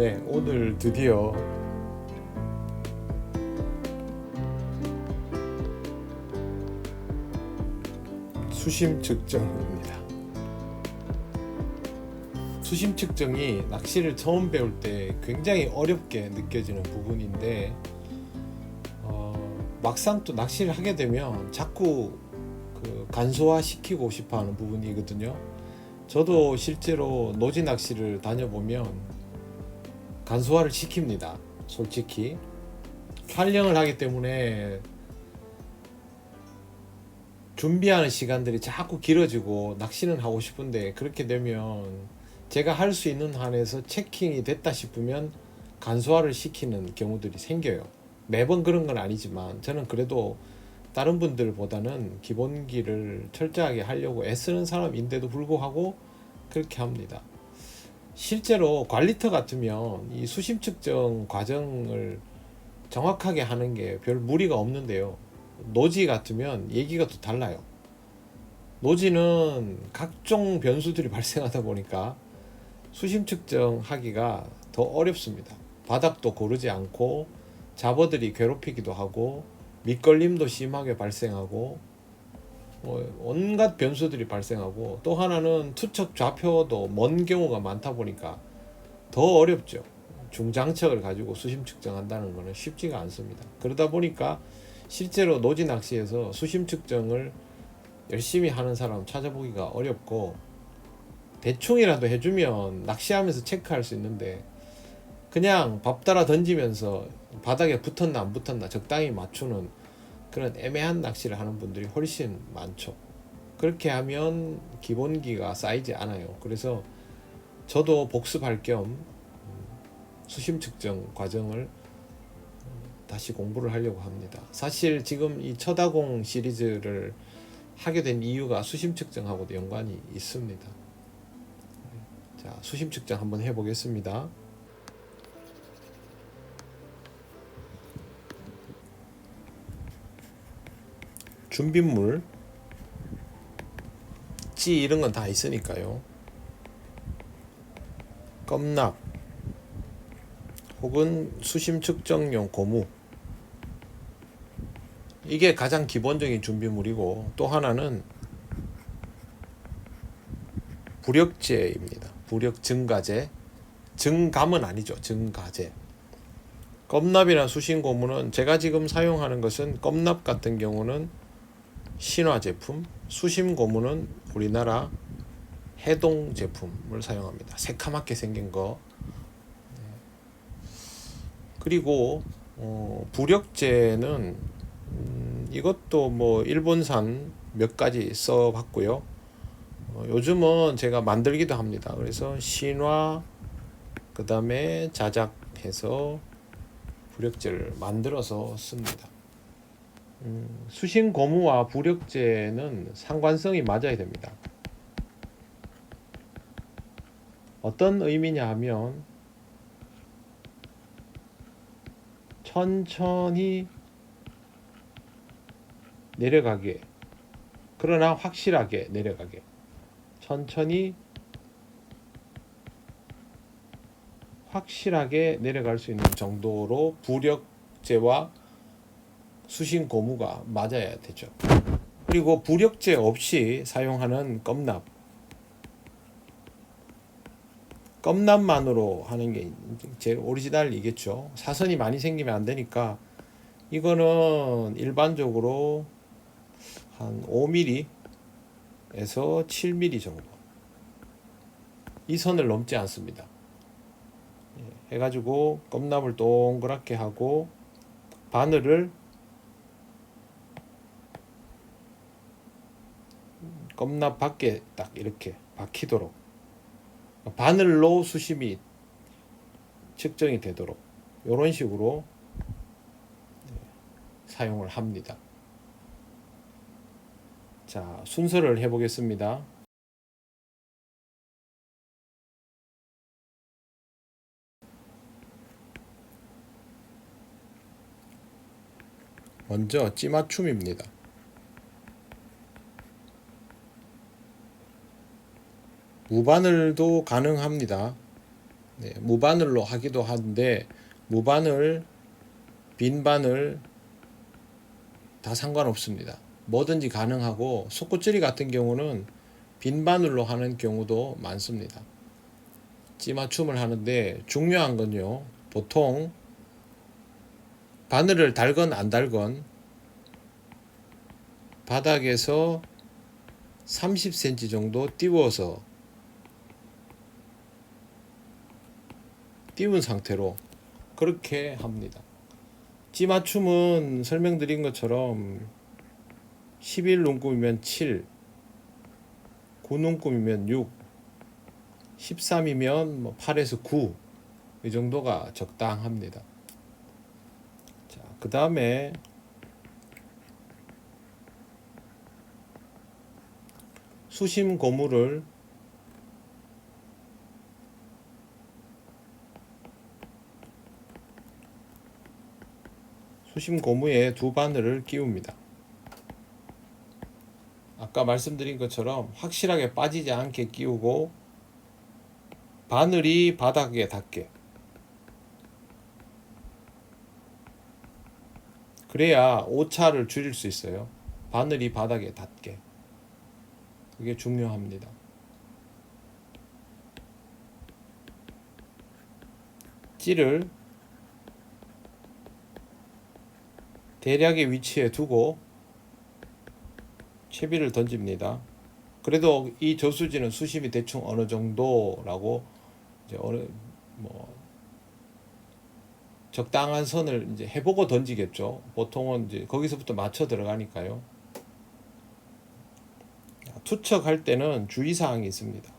네, 오늘 드디어 수심 측정입니다. 수심 측정이 낚시를 처음 배울 때 굉장히 어렵게 느껴지는 부분인데 막상 또 낚시를 하게 되면 자꾸 간소화 시키고 싶어 하는 부분이거든요. 저도 실제로 노지 낚시를 다녀보면 간소화를 시킵니다. 솔직히 촬영을 하기 때문에 준비하는 시간들이 자꾸 길어지고 낚시는 하고 싶은데, 그렇게 되면 제가 할 수 있는 한에서 체킹이 됐다 싶으면 간소화를 시키는 경우들이 생겨요. 매번 그런 건 아니지만 저는 그래도 다른 분들보다는 기본기를 철저하게 하려고 애쓰는 사람인데도 불구하고 그렇게 합니다. 실제로 관리터 같으면 이 수심 측정 과정을 정확하게 하는 게 별 무리가 없는데요. 노지 같으면 얘기가 또 달라요. 노지는 각종 변수들이 발생하다 보니까 수심 측정하기가 더 어렵습니다. 바닥도 고르지 않고 잡어들이 괴롭히기도 하고 밑걸림도 심하게 발생하고 온갖 변수들이 발생하고, 또 하나는 투척 좌표도 먼 경우가 많다 보니까 더 어렵죠. 중장척을 가지고 수심 측정한다는 것은 쉽지가 않습니다. 그러다 보니까 실제로 노지 낚시에서 수심 측정을 열심히 하는 사람 찾아보기가 어렵고, 대충이라도 해주면 낚시하면서 체크할 수 있는데 그냥 밥 따라 던지면서 바닥에 붙었나 안 붙었나 적당히 맞추는 그런 애매한 낚시를 하는 분들이 훨씬 많죠. 그렇게 하면 기본기가 쌓이지 않아요. 그래서 저도 복습할 겸 수심 측정 과정을 다시 공부를 하려고 합니다. 사실 지금 이 쳐다공 시리즈를 하게 된 이유가 수심 측정하고도 연관이 있습니다. 자, 수심 측정 한번 해보겠습니다. 준비물, 찌 이런 건 다 있으니까요. 껌납 혹은 수심 측정용 고무, 이게 가장 기본적인 준비물이고, 또 하나는 부력제입니다. 부력 증가제. 증감은 아니죠. 증가제. 껌납이나 수심 고무는 제가 지금 사용하는 것은, 껌납 같은 경우는 신화 제품, 수심 고무는 우리나라 해동 제품을 사용합니다. 새카맣게 생긴 거. 그리고 부력제는 이것도 뭐 일본산 몇 가지 써봤고요. 요즘은 제가 만들기도 합니다. 그래서 신화, 그 다음에 자작해서 부력제를 만들어서 씁니다. 수심 고무와 부력제는 상관성이 맞아야 됩니다. 어떤 의미냐 하면, 천천히 내려가게, 그러나 확실하게 내려가게, 천천히 확실하게 내려갈 수 있는 정도로 부력제와 수심 고무가 맞아야 되죠. 그리고 부력제 없이 사용하는 껌납만으로 하는 게 제일 오리지널이겠죠. 사선이 많이 생기면 안 되니까 이거는 일반적으로 한 5mm에서 7mm 정도, 이 선을 넘지 않습니다. 해가지고 껌납을 동그랗게 하고 바늘을 껌납 밖에 딱 이렇게 박히도록, 바늘로 수심이 측정이 되도록 이런 식으로 사용을 합니다. 자, 순서를 해보겠습니다. 먼저 찌맞춤입니다. 무바늘도 가능합니다. 네, 무바늘로 하기도 하는데 무바늘, 빈 바늘 다 상관없습니다. 뭐든지 가능하고 속꽃질이 같은 경우는 빈 바늘로 하는 경우도 많습니다. 찌맞춤을 하는데 중요한 건요, 보통 바늘을 달건 안 달건 바닥에서 30cm 정도 띄워서 띄운 상태로 그렇게 합니다. 찌맞춤은 설명드린 것처럼 11눈금이면 7, 9눈금이면 6, 13이면 8에서 9, 이 정도가 적당합니다. 자, 그 다음에 수심 고무를 수심 고무에 두 바늘을 끼웁니다. 아까 말씀드린 것처럼 확실하게 빠지지 않게 끼우고 바늘이 바닥에 닿게, 그래야 오차를 줄일 수 있어요. 바늘이 바닥에 닿게, 그게 중요합니다. 찌를 대략의 위치에 두고 채비를 던집니다. 그래도 이 저수지는 수심이 대충 어느 정도라고 이제 어느 적당한 선을 이제 해보고 던지겠죠. 보통은 이제 거기서부터 맞춰 들어가니까요. 투척할 때는 주의사항이 있습니다.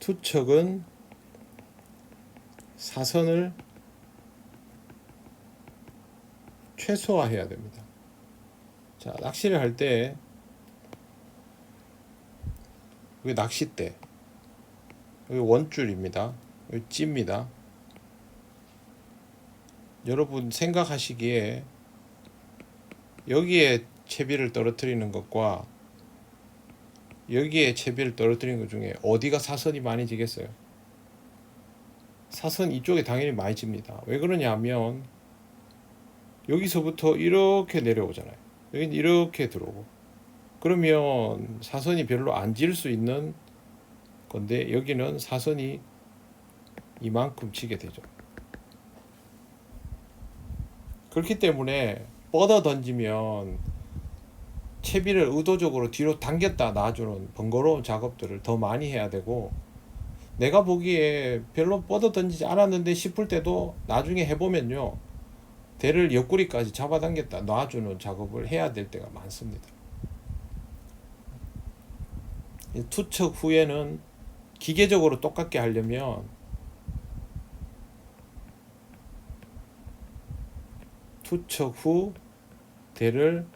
투척은 사선을 최소화해야 됩니다. 자, 낚시를 할 때 여기 낚싯대, 여기 원줄입니다. 여기 찌입니다. 여러분 생각하시기에 여기에 채비를 떨어뜨리는 것과 여기에 채비를 떨어뜨리는 것 중에 어디가 사선이 많이 지겠어요? 사선 이쪽에 당연히 많이 집니다. 왜 그러냐 하면 여기서부터 이렇게 내려오잖아요. 여기는 이렇게 들어오고, 그러면 사선이 별로 안 질 수 있는 건데 여기는 사선이 이만큼 치게 되죠. 그렇기 때문에 뻗어 던지면 채비를 의도적으로 뒤로 당겼다 놔주는 번거로운 작업들을 더 많이 해야 되고, 내가 보기에 별로 뻗어 던지지 않았는데 싶을 때도 나중에 해보면요, 대를 옆구리까지 잡아당겼다 놔주는 작업을 해야 될 때가 많습니다. 투척 후에는 기계적으로 똑같게 하려면 투척 후 대를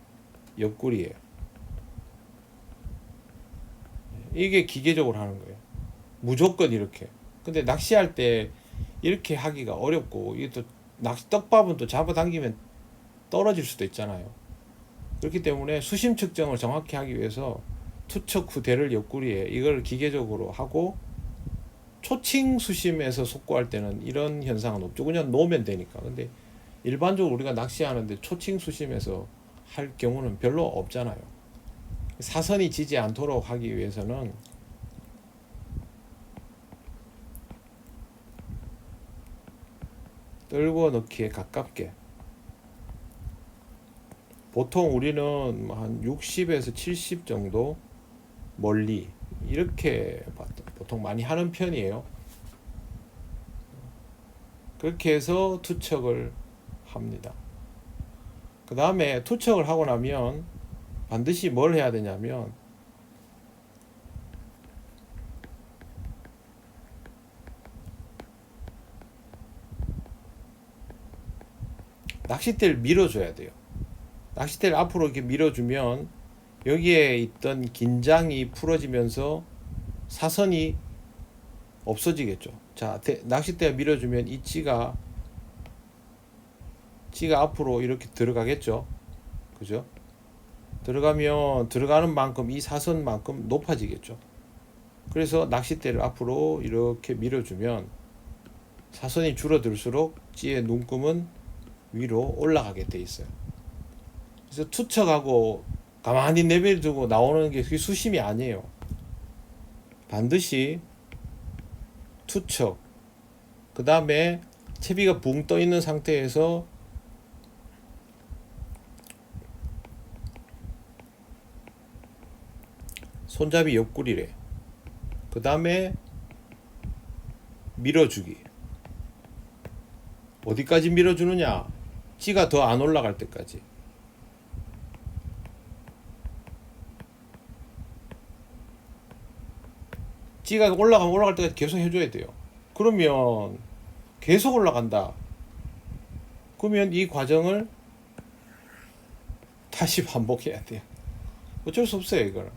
옆구리예요. 이게 기계적으로 하는 거예요. 무조건 이렇게. 근데 낚시할 때 이렇게 하기가 어렵고, 이게 또 낚시 떡밥은 또 잡아당기면 떨어질 수도 있잖아요. 그렇기 때문에 수심 측정을 정확히 하기 위해서 투척 후 대를 옆구리에 이걸 기계적으로 하고, 초칭 수심에서 속고할 때는 이런 현상은 없죠. 그냥 놓으면 되니까. 근데 일반적으로 우리가 낚시하는데 초칭 수심에서 할 경우는 별로 없잖아요. 사선이 지지 않도록 하기 위해서는 떨궈 넣기에 가깝게, 보통 우리는 한 60에서 70 정도 멀리 이렇게 보통 많이 하는 편이에요. 그렇게 해서 투척을 합니다. 그 다음에 투척을 하고 나면 반드시 뭘 해야 되냐면, 낚싯대를 밀어줘야 돼요. 낚싯대를 앞으로 이렇게 밀어주면 여기에 있던 긴장이 풀어지면서 사선이 없어지겠죠. 자, 낚싯대가 밀어주면 이 찌가 앞으로 이렇게 들어가겠죠. 그죠? 들어가면 들어가는 만큼 이 사선만큼 높아지겠죠. 그래서 낚싯대를 앞으로 이렇게 밀어주면 사선이 줄어들수록 찌의 눈금은 위로 올라가게 돼 있어요. 그래서 투척하고 가만히 내버려두고 나오는 게 그게 수심이 아니에요. 반드시 투척, 그 다음에 채비가 붕 떠 있는 상태에서 손잡이 옆구리래. 그 다음에 밀어주기. 어디까지 밀어주느냐? 찌가 더 안 올라갈 때까지. 찌가 올라갈 때까지 계속 해줘야 돼요. 그러면 계속 올라간다. 그러면 이 과정을 다시 반복해야 돼요. 어쩔 수 없어요, 이거는.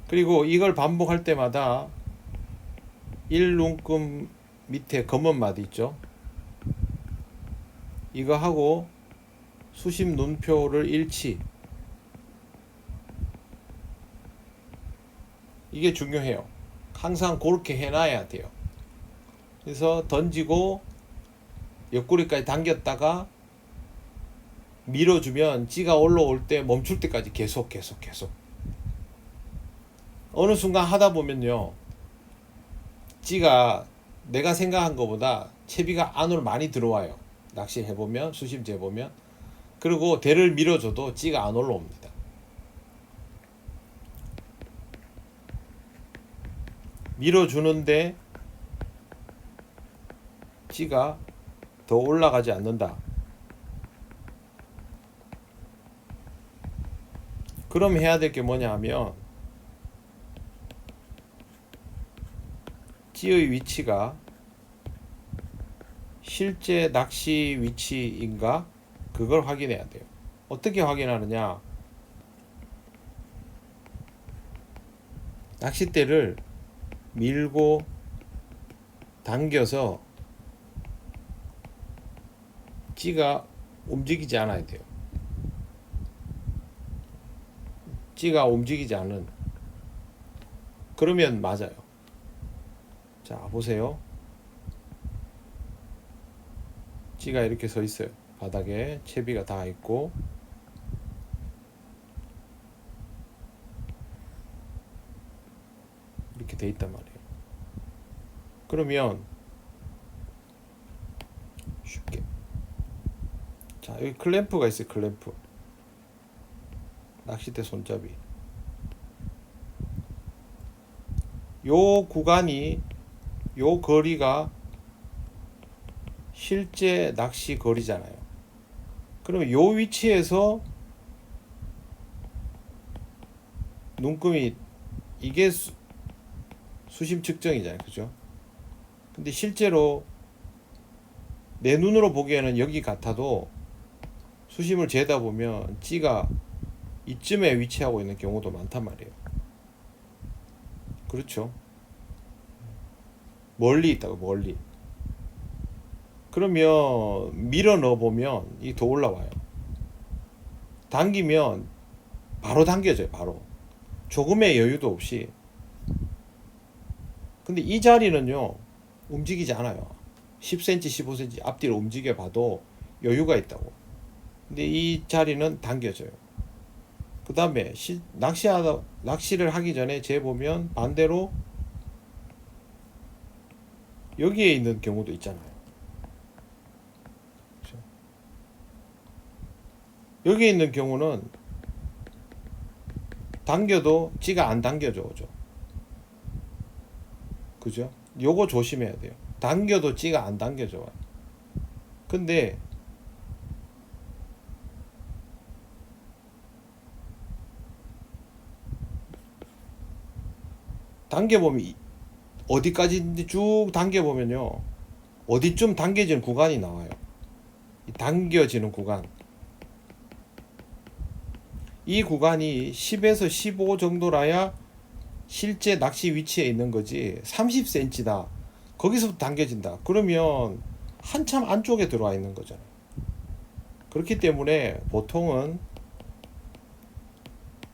그리고 이걸 반복할 때마다 1눈금 밑에 검은 마디 있죠? 이거 하고 수심 눈표를 일치. 이게 중요해요. 항상 그렇게 해놔야 돼요. 그래서 던지고 옆구리까지 당겼다가 밀어주면 찌가 올라올 때 멈출 때까지 계속 어느 순간 하다 보면요, 찌가 내가 생각한 것보다 채비가 안으로 많이 들어와요. 낚시 해보면, 수심 재보면. 그리고 대를 밀어줘도 찌가 안 올라옵니다. 밀어주는데 찌가 더 올라가지 않는다. 그럼 해야 될 게 뭐냐 하면 찌의 위치가 실제 낚시 위치인가 그걸 확인해야 돼요. 어떻게 확인하느냐? 낚싯대를 밀고 당겨서 찌가 움직이지 않아야 돼요. 찌가 움직이지 않은, 그러면 맞아요. 자, 보세요. 찌가 이렇게 서 있어요. 바닥에 채비가 다 있고, 이렇게 돼 있단 말이에요. 그러면 쉽게, 자, 여기 클램프가 있어요. 클램프, 낚싯대 손잡이. 요 구간이, 요 거리가 실제 낚시 거리잖아요. 그러면 요 위치에서 눈금이, 이게 수심 측정이잖아요. 그죠? 근데 실제로 내 눈으로 보기에는 여기 같아도 수심을 재다 보면 찌가 이쯤에 위치하고 있는 경우도 많단 말이에요. 그렇죠? 멀리 있다고, 멀리. 그러면 밀어 넣어보면 이 더 올라와요. 당기면 바로 당겨져요. 바로. 조금의 여유도 없이. 근데 이 자리는요, 움직이지 않아요. 10cm, 15cm 앞뒤로 움직여 봐도 여유가 있다고. 근데 이 자리는 당겨져요. 그 다음에 낚시를 하기 전에 재보면 반대로 여기에 있는 경우도 있잖아요. 그렇죠? 여기에 있는 경우는 당겨도 찌가 안 당겨져 오죠. 그죠? 요거 조심해야 돼요. 당겨도 찌가 안 당겨져 와요. 근데 당겨보면 어디까지인지 쭉 당겨보면요, 어디쯤 당겨지는 구간이 나와요. 당겨지는 구간, 이 구간이 10에서 15 정도라야 실제 낚시 위치에 있는 거지. 30cm다, 거기서부터 당겨진다, 그러면 한참 안쪽에 들어와 있는 거잖아요. 그렇기 때문에 보통은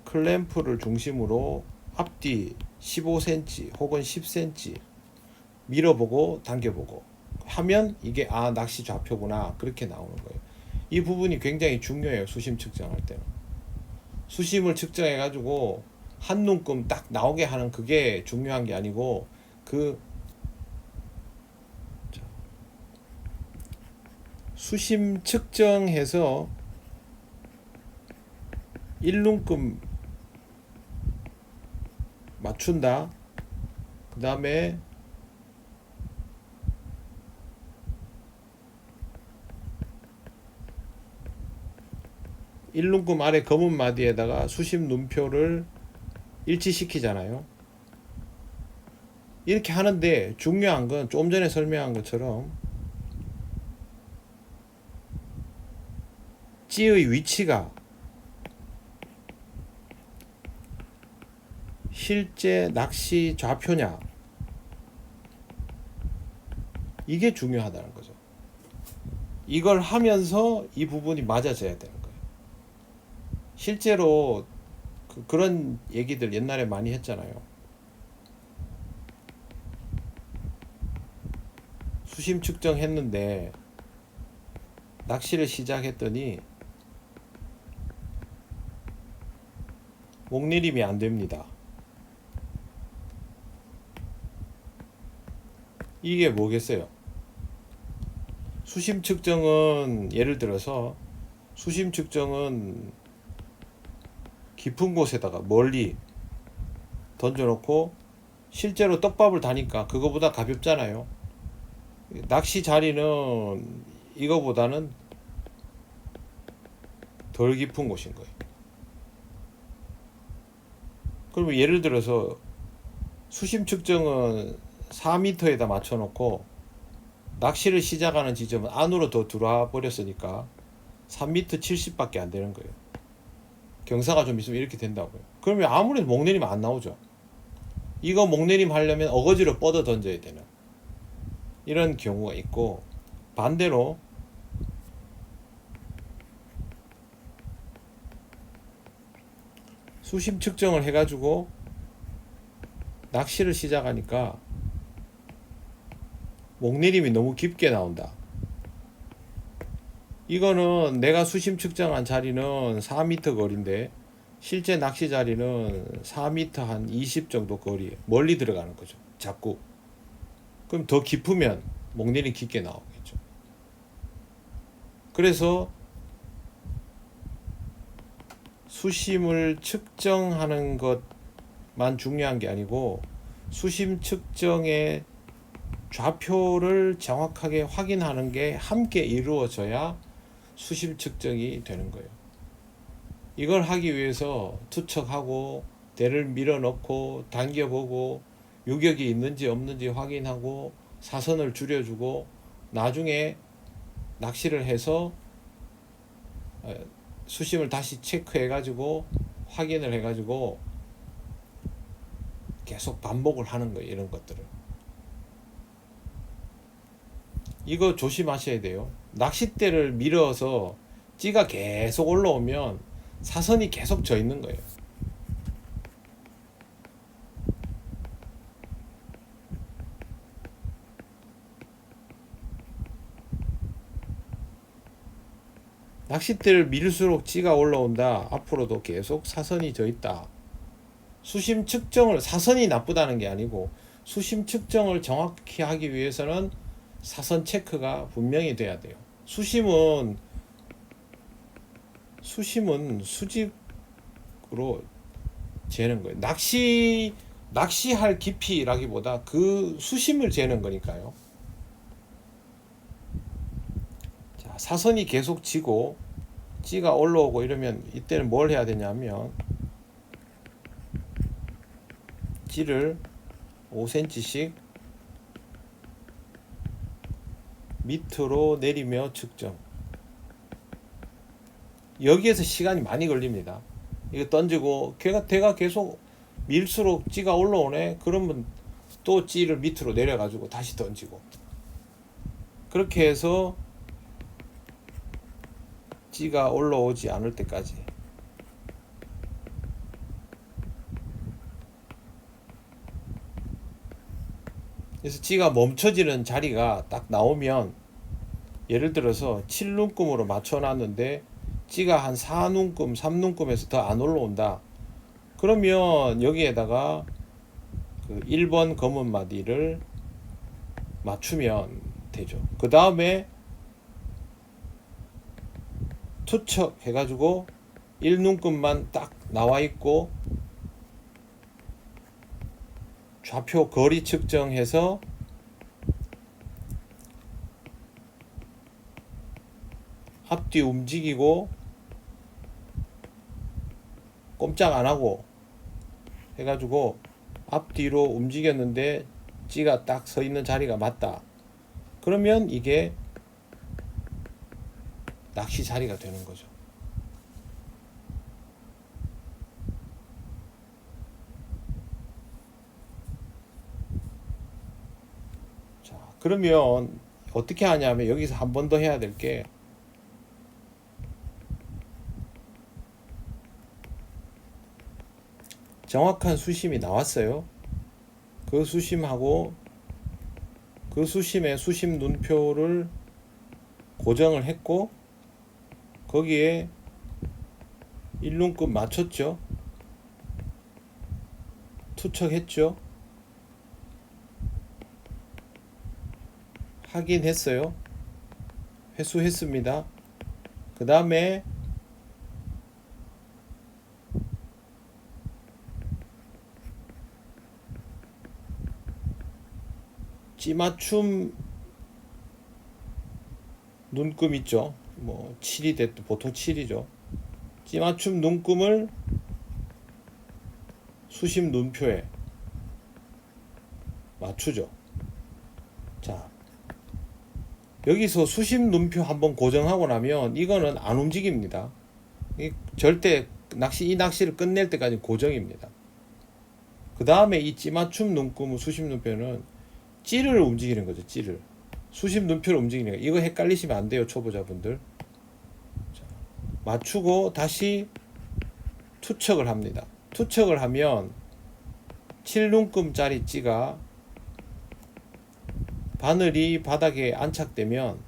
클램프를 중심으로 앞뒤 15cm 혹은 10cm 밀어보고 당겨보고 하면 이게 낚시 좌표구나, 그렇게 나오는 거예요. 이 부분이 굉장히 중요해요. 수심 측정할 때는. 수심을 측정해 가지고 한 눈금 딱 나오게 하는 그게 중요한 게 아니고, 수심 측정해서 1눈금 맞춘다. 그 다음에 일눈금 아래 검은 마디에다가 수심 눈표를 일치시키잖아요. 이렇게 하는데 중요한 건 좀 전에 설명한 것처럼 찌의 위치가 실제 낚시 좌표냐, 이게 중요하다는 거죠. 이걸 하면서 이 부분이 맞아져야 되는 거예요. 실제로 그런 얘기들 옛날에 많이 했잖아요. 수심 측정했는데 낚시를 시작했더니 목내림이 안 됩니다. 이게 뭐겠어요? 수심 측정은, 예를 들어서 수심 측정은 깊은 곳에다가 멀리 던져놓고 실제로 떡밥을 다니까 그거보다 가볍잖아요. 낚시 자리는 이거보다는 덜 깊은 곳인 거예요. 그러면 예를 들어서 수심 측정은 4m에다 맞춰놓고 낚시를 시작하는 지점은 안으로 더 들어와 버렸으니까 3m 70밖에 안 되는 거예요. 경사가 좀 있으면 이렇게 된다고요. 그러면 아무래도 목내림 안 나오죠. 이거 목내림 하려면 어거지로 뻗어 던져야 되는 이런 경우가 있고, 반대로 수심 측정을 해가지고 낚시를 시작하니까 목내림이 너무 깊게 나온다. 이거는 내가 수심 측정한 자리는 4m 거리인데 실제 낚시 자리는 4m 한 20 정도 거리에 멀리 들어가는 거죠. 자꾸. 그럼 더 깊으면 목내림 깊게 나오겠죠. 그래서 수심을 측정하는 것만 중요한 게 아니고 수심 측정의 좌표를 정확하게 확인하는 게 함께 이루어져야 수심 측정이 되는 거예요. 이걸 하기 위해서 투척하고 대를 밀어 넣고 당겨보고 유격이 있는지 없는지 확인하고 사선을 줄여주고 나중에 낚시를 해서 수심을 다시 체크해 가지고 확인을 해 가지고 계속 반복을 하는 거예요. 이런 것들을. 이거 조심하셔야 돼요. 낚싯대를 밀어서 찌가 계속 올라오면 사선이 계속 져 있는 거예요. 낚싯대를 밀수록 찌가 올라온다. 앞으로도 계속 사선이 져 있다. 수심 측정을, 사선이 나쁘다는 게 아니고 수심 측정을 정확히 하기 위해서는 사선 체크가 분명히 돼야 돼요. 수심은 수직으로 재는 거예요. 낚시할 깊이라기보다 그 수심을 재는 거니까요. 자, 사선이 계속 지고 찌가 올라오고 이러면 이때는 뭘 해야 되냐면 찌를 5cm씩 밑으로 내리며 측정. 여기에서 시간이 많이 걸립니다. 이거 던지고 걔가 계속 밀수록 찌가 올라오네. 그러면 또 찌를 밑으로 내려가지고 다시 던지고. 그렇게 해서 찌가 올라오지 않을 때까지. 그래서 찌가 멈춰지는 자리가 딱 나오면, 예를 들어서 7눈금으로 맞춰놨는데 찌가 한 4눈금, 3눈금에서 더 안 올라온다. 그러면 여기에다가 그 1번 검은 마디를 맞추면 되죠. 그 다음에 투척 해가지고 1눈금만 딱 나와 있고 좌표 거리 측정해서 앞뒤 움직이고 꼼짝 안 하고 해가지고 앞뒤로 움직였는데 찌가 딱 서 있는 자리가 맞다. 그러면 이게 낚시 자리가 되는 거죠. 자, 그러면 어떻게 하냐면 여기서 한 번 더 해야 될 게, 정확한 수심이 나왔어요. 그 수심하고 그 수심의 수심 눈표를 고정을 했고 거기에 1눈금 맞췄죠. 투척했죠. 확인했어요. 회수했습니다. 그 다음에 찌맞춤 눈금 있죠. 뭐 7이 됐든 보통 7이죠. 찌맞춤 눈금을 수심 눈표에 맞추죠. 자, 여기서 수심 눈표 한번 고정하고 나면 이거는 안 움직입니다. 절대 이 낚시를 끝낼 때까지 고정입니다. 그 다음에 이 찌맞춤 눈금 수심 눈표는 찌를 움직이는 거죠. 찌를 수심 눈표를 움직이는 거. 이거 헷갈리시면 안 돼요, 초보자분들. 자, 맞추고 다시 투척을 합니다. 투척을 하면 7눈금짜리 찌가 바늘이 바닥에 안착되면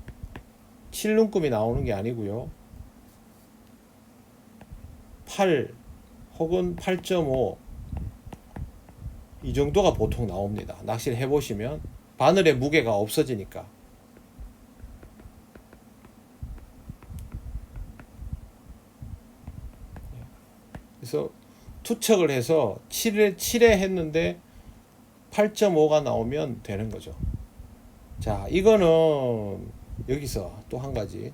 7눈금이 나오는 게 아니고요, 8 혹은 8.5 이 정도가 보통 나옵니다. 낚시를 해보시면 바늘의 무게가 없어지니까. 그래서 투척을 해서 7에 했는데 8.5가 나오면 되는 거죠. 자, 이거는 여기서 또 한 가지,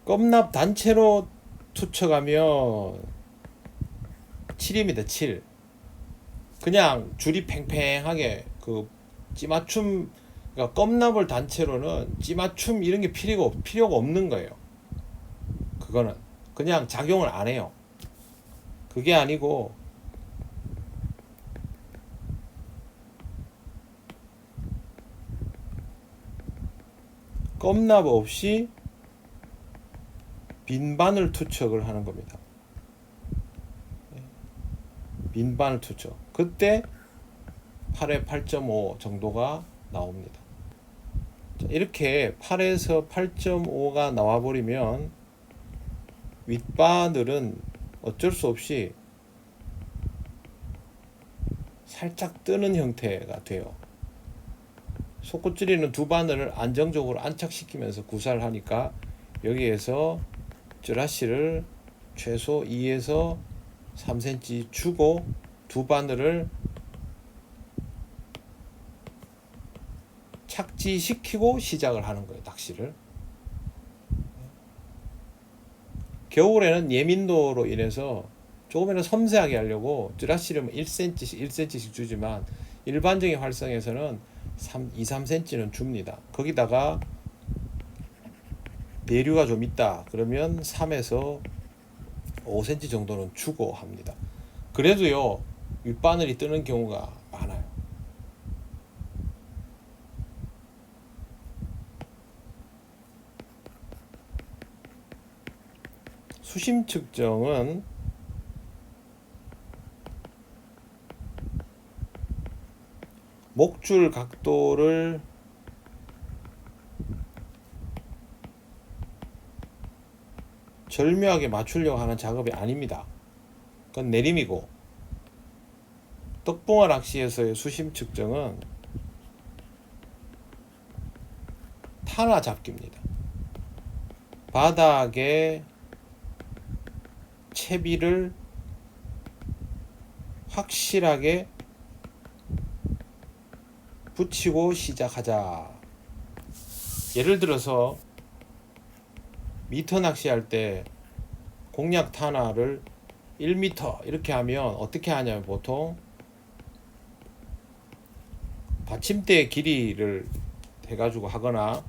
껌납 단체로 투척하면 7입니다. 7. 그냥 줄이 팽팽하게 그 찌맞춤, 그러니까 껌납을 단체로는 찌맞춤 이런 게 필요가 없는 거예요. 그거는 그냥 작용을 안 해요. 그게 아니고 껌납 없이 빈 바늘 투척을 하는 겁니다. 빈 바늘 투척. 그때 8에 8.5 정도가 나옵니다. 자, 이렇게 8에서 8.5가 나와버리면 윗바늘은 어쩔 수 없이 살짝 뜨는 형태가 돼요. 속구찌리는 두 바늘을 안정적으로 안착시키면서 구사를 하니까 여기에서 쭈라시를 최소 2에서 3cm 주고 두 바늘을 착지시키고 시작을 하는 거예요, 낚시를. 겨울에는 예민도로 인해서 조금이라도 섬세하게 하려고 쭈라시를 1cm씩 1cm씩 주지만 일반적인 활성에서는 2, 3cm는 줍니다. 거기다가 내류가 좀 있다 그러면 3에서 5cm 정도는 주고 합니다. 그래도요, 윗바늘이 뜨는 경우가 많아요. 수심 측정은 목줄 각도를 절묘하게 맞추려고 하는 작업이 아닙니다. 그건 내림이고, 떡붕어 낚시에서의 수심 측정은 타나 잡기입니다. 바닥에 채비를 확실하게 붙이고 시작하자. 예를 들어서 미터 낚시할 때 공략 타나를 1m 이렇게 하면 어떻게 하냐면, 보통 받침대 길이를 해가지고 하거나,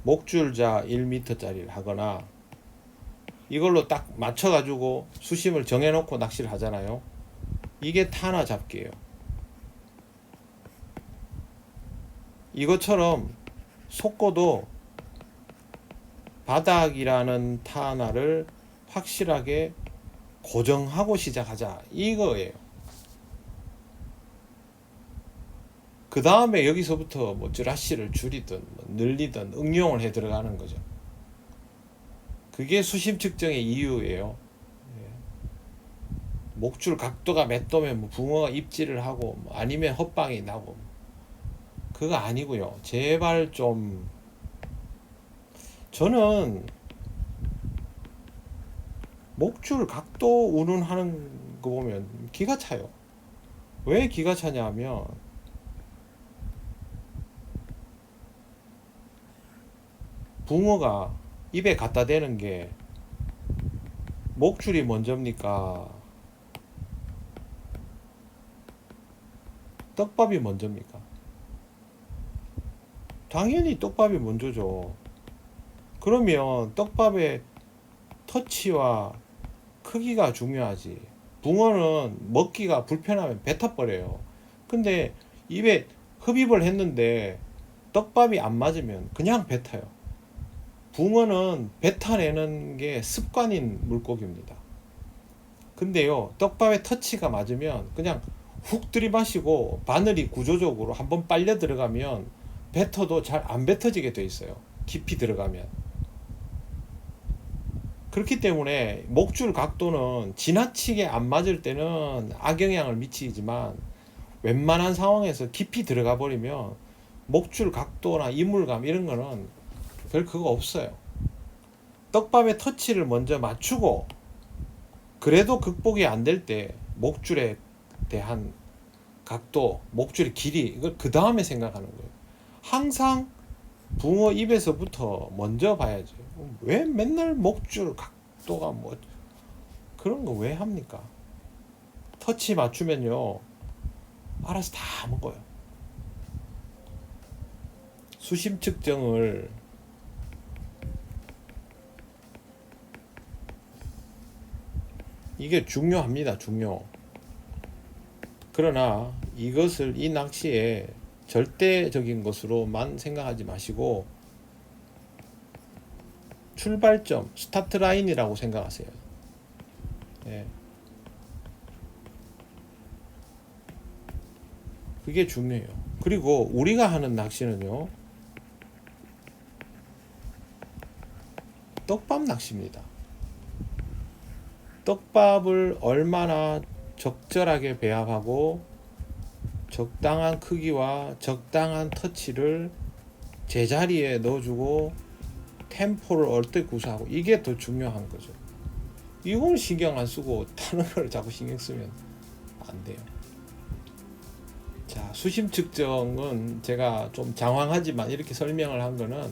목줄자 1m짜리를 하거나, 이걸로 딱 맞춰가지고 수심을 정해놓고 낚시를 하잖아요. 이게 타나 잡기예요. 이것처럼 속고도 바닥이라는 타나를 확실하게 고정하고 시작하자, 이거예요. 그 다음에 여기서부터 뭐 쭈라시를 줄이든 뭐 늘리든 응용을 해 들어가는 거죠. 그게 수심 측정의 이유예요. 목줄 각도가 몇 도면 뭐 붕어가 입질을 하고, 뭐 아니면 헛방이 나고, 그거 아니고요. 제발 좀, 저는 목줄 각도 운운하는 거 보면 기가 차요. 왜 기가 차냐 하면, 붕어가 입에 갖다 대는 게 목줄이 먼저입니까? 떡밥이 먼저입니까? 당연히 떡밥이 먼저죠. 그러면 떡밥의 터치와 크기가 중요하지. 붕어는 먹기가 불편하면 뱉어버려요. 근데 입에 흡입을 했는데 떡밥이 안 맞으면 그냥 뱉어요. 붕어는 뱉어내는 게 습관인 물고기입니다. 근데요, 떡밥의 터치가 맞으면 그냥 훅 들이마시고 바늘이 구조적으로 한번 빨려 들어가면 뱉어도 잘 안 뱉어지게 돼 있어요. 깊이 들어가면. 그렇기 때문에 목줄 각도는 지나치게 안 맞을 때는 악영향을 미치지만, 웬만한 상황에서 깊이 들어가 버리면 목줄 각도나 이물감 이런 거는 별 그거 없어요. 떡밥의 터치를 먼저 맞추고, 그래도 극복이 안 될 때 목줄에 대한 각도, 목줄의 길이, 이걸 그 다음에 생각하는 거예요. 항상 붕어 입에서부터 먼저 봐야죠. 왜 맨날 목줄 각도가 뭐 그런 거 왜 합니까? 터치 맞추면요, 알아서 다 먹어요. 수심 측정을 이게 중요합니다. 중요. 그러나 이것을 이 낚시에 절대적인 것으로만 생각하지 마시고, 출발점, 스타트 라인이라고 생각하세요. 예. 그게 중요해요. 그리고 우리가 하는 낚시는요, 떡밥 낚시입니다. 떡밥을 얼마나 적절하게 배합하고 적당한 크기와 적당한 터치를 제자리에 넣어주고 템포를 어떻게 구사하고, 이게 더 중요한 거죠. 이걸 신경 안 쓰고 다른 걸 자꾸 신경 쓰면 안 돼요. 자, 수심 측정은 제가 좀 장황하지만 이렇게 설명을 한 거는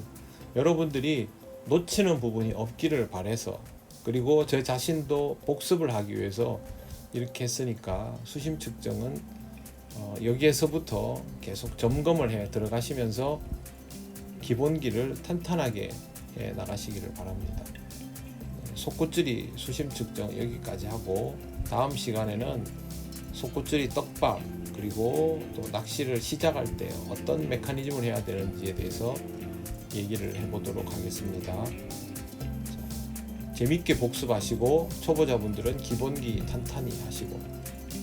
여러분들이 놓치는 부분이 없기를 바라서, 그리고 저 자신도 복습을 하기 위해서 이렇게 했으니까, 수심 측정은 여기에서부터 계속 점검을 해 들어가시면서 기본기를 탄탄하게 해 나가시기를 바랍니다. 속꽃줄이 수심 측정 여기까지 하고, 다음 시간에는 속꽃줄이 떡밥 그리고 또 낚시를 시작할 때 어떤 메커니즘을 해야 되는지에 대해서 얘기를 해보도록 하겠습니다. 자, 재밌게 복습하시고 초보자분들은 기본기 탄탄히 하시고,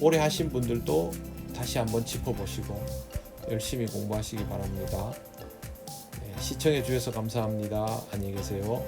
오래 하신 분들도 다시 한번 짚어보시고 열심히 공부하시기 바랍니다. 네, 시청해 주셔서 감사합니다. 안녕히 계세요.